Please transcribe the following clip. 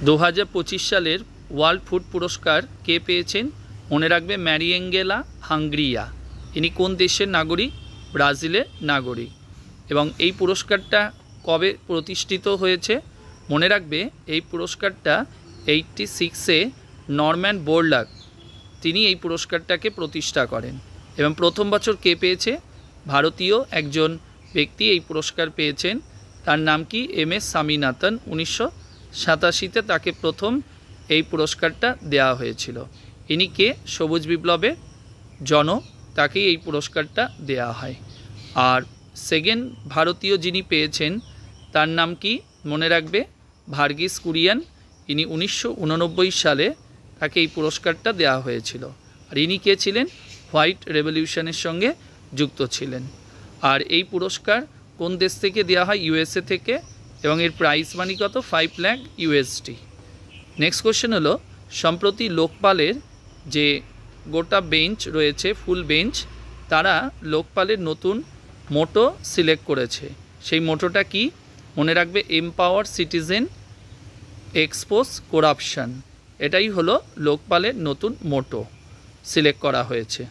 2025 সালের world food পুরস্কার কে পেয়েছেন? মনে রাখবে ম্যারিয়েঙ্গেলা হাংগ্রিয়া। ইনি কোন দেশের নাগরিক? ব্রাজিলের নাগরিক। এবং এই পুরস্কারটা কবে প্রতিষ্ঠিত হয়েছে? মনে রাখবে এই পুরস্কারটা 86-এ নরম্যান বোরলাগ তিনি এই পুরস্কারটাকে প্রতিষ্ঠা করেন। এবং প্রথম বছর কে পেয়েছে? ভারতীয় একজন ব্যক্তি এই পুরস্কার পেয়েছেন। তার নাম কি? MS স্বামীনাথন। 1987-তে তাকে প্রথম এই পুরস্কারটা দেওয়া হয়েছিল। ইনি কে? সবুজ বিপ্লবের জনক, তাকেই এই পুরস্কারটা দেওয়া হয়। আর সেকেন্ড ভারতীয় যিনি পেয়েছেন তার নাম কি? মনে রাখবে ভার্গিস কুরিয়ান। ইনি 1989 সালে তাকে এই পুরস্কারটা দেওয়া হয়েছিল। আর ইনি কে ছিলেন? হোয়াইট রেভলিউশনের সঙ্গে যুক্ত ছিলেন। আর এই পুরস্কার কোন দেশ থেকে দেওয়া হয়? USA থেকে। এবং এর প্রাইস মানি কত? 5 লাখ USD। নেক্সট কোশ্চেন হলো, সম্প্রতি লোকপালের যে গোটা বেঞ্চ রয়েছে, ফুল বেঞ্চ, তারা লোকপালের নতুন মোটো সিলেক্ট করেছে। সেই মোটোটা কি? মনে রাখবে এম্পাওয়ার সিটিজেন, এক্সপোজ করাপশন। এটাই হলো লোকপালের নতুন মোটো সিলেক্ট করা হয়েছে।